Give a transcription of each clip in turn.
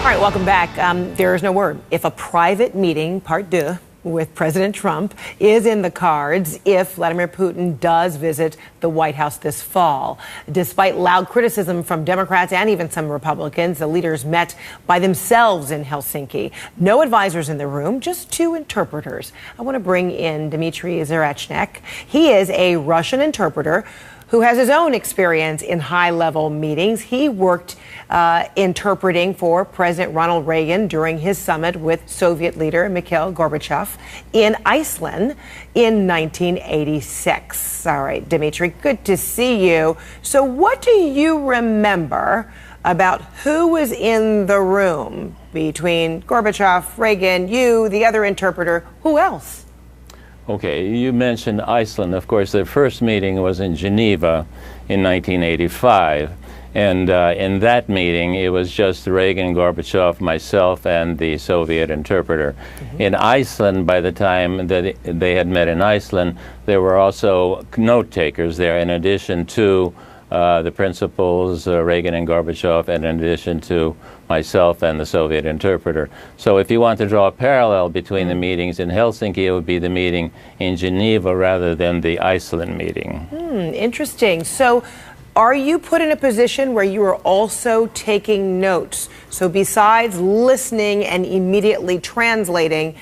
All right, welcome back. There is no word. If a private meeting, part deux, with President Trump is in the cards if Vladimir Putin does visit the White House this fall. Despite loud criticism from Democrats and even some Republicans, the leaders met by themselves in Helsinki. No advisors in the room, just two interpreters. I want to bring in Dmitry Zarechnek. He is a Russian interpreter who has his own experience in high-level meetings. He worked interpreting for President Ronald Reagan during his summit with Soviet leader Mikhail Gorbachev in Iceland in 1986. All right, Dmitry, good to see you. So what do you remember about who was in the room between Gorbachev, Reagan, you, the other interpreter? Who else? Okay, you mentioned Iceland. Of course, their first meeting was in Geneva in 1985. And in that meeting, it was just Reagan, Gorbachev, myself, and the Soviet interpreter. In Iceland, by the time that they had met in Iceland, there were also note takers there, in addition to the principals, Reagan and Gorbachev, and in addition to myself and the Soviet interpreter. So if you want to draw a parallel between the meetings in Helsinki, it would be the meeting in Geneva rather than the Iceland meeting. Interesting. So are you put in a position where you are also taking notes? So besides listening and immediately translating,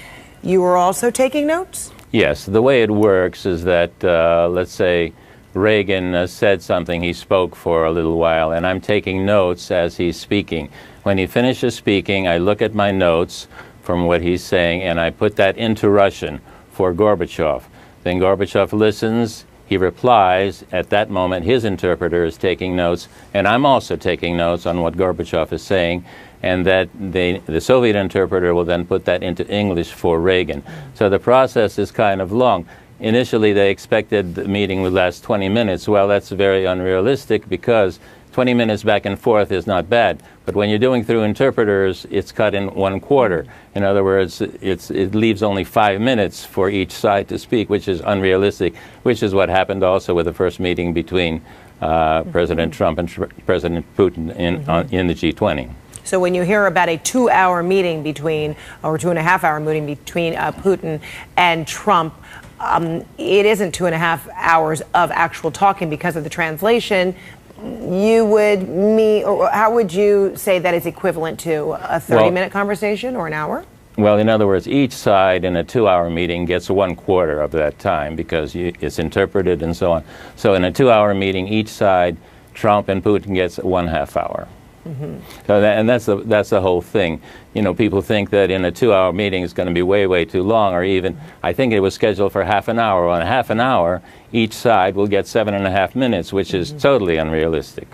you are also taking notes? Yes. The way it works is that, let's say, Reagan said something, he spoke for a little while, and I'm taking notes as he's speaking. When he finishes speaking, I look at my notes from what he's saying, and I put that into Russian for Gorbachev. Then Gorbachev listens, he replies. At that moment, his interpreter is taking notes, and I'm also taking notes on what Gorbachev is saying, and that the Soviet interpreter will then put that into English for Reagan. So the process is kind of long. Initially, they expected the meeting would last 20 minutes. Well, that's very unrealistic because 20 minutes back and forth is not bad. But when you're doing through interpreters, it's cut in 1/4. In other words, it leaves only 5 minutes for each side to speak, which is unrealistic, which is what happened also with the first meeting between President Trump and President Putin in the G20. So when you hear about a 2-hour meeting between, or 2.5-hour meeting between Putin and Trump, it isn't 2.5 hours of actual talking because of the translation. You would or how would you say that is equivalent to a 30-minute conversation or an hour? Well, in other words, each side in a 2-hour meeting gets 1/4 of that time because it's interpreted and so on. So in a 2-hour meeting, each side, Trump and Putin, gets 1/2 hour. So that's the whole thing. You know, people think that in a 2-hour meeting it's going to be way too long, or even I think it was scheduled for half an hour. On a half an hour, each side will get 7.5 minutes, which is totally unrealistic.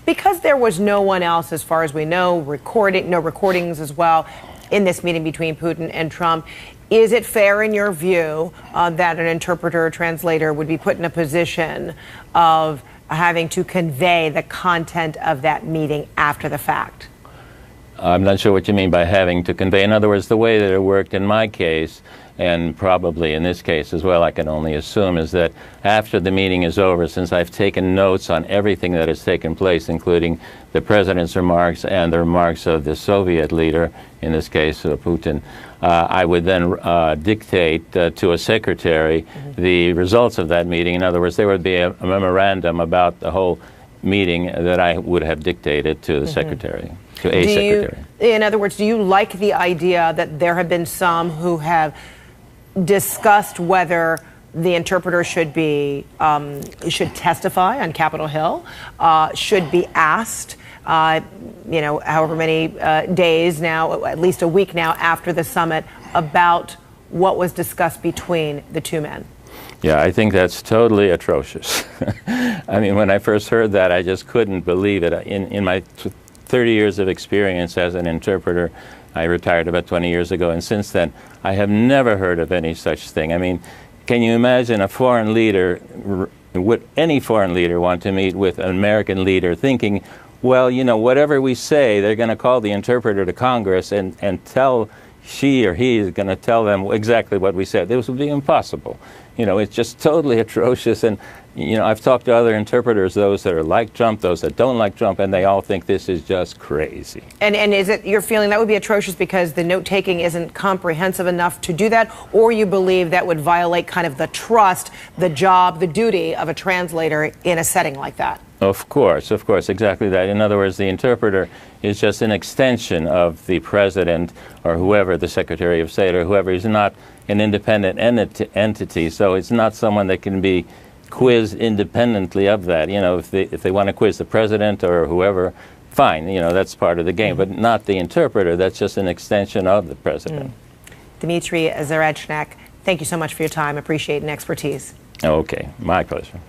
Because there was no one else, as far as we know, no recordings as well, in this meeting between Putin and Trump. Is it fair, in your view, that an interpreter or translator would be put in a position of having to convey the content of that meeting after the fact? I'm not sure what you mean by having to convey. In other words, the way that it worked in my case, and probably in this case as well, I can only assume, is that after the meeting is over, since I've taken notes on everything that has taken place, including the president's remarks and the remarks of the Soviet leader, in this case Putin, I would then dictate to a secretary the results of that meeting. In other words, there would be a memorandum about the whole meeting that I would have dictated to the secretary, to a secretary. In other words, do you like the idea that there have been some who have discussed whether the interpreter should testify on Capitol Hill, should be asked, however many days now, at least a week now after the summit, about what was discussed between the two men? Yeah, I think that's totally atrocious. I mean, when I first heard that, I just couldn't believe it. In my 30 years of experience as an interpreter, I retired about 20 years ago, and since then, I have never heard of any such thing. I mean, can you imagine a foreign leader, would any foreign leader want to meet with an American leader thinking, well, you know, whatever we say, they're going to call the interpreter to Congress and tell, she or he is going to tell them exactly what we said. This would be impossible. You know, it's just totally atrocious. And, you know, I've talked to other interpreters, those that are like Trump, those that don't like Trump, and they all think this is just crazy. And is it your feeling that would be atrocious because the note-taking isn't comprehensive enough to do that, or you believe that would violate kind of the trust, the job, the duty of a translator in a setting like that? Of course, exactly that. In other words, the interpreter is just an extension of the president or whoever, the Secretary of State or whoever. He's not an independent entity, so it's not someone that can be quizzed independently of that. You know, if they want to quiz the president or whoever, fine, you know, that's part of the game, but not the interpreter. That's just an extension of the president. Dmitry Zarechnak, thank you so much for your time. Appreciate and expertise. Okay, my pleasure.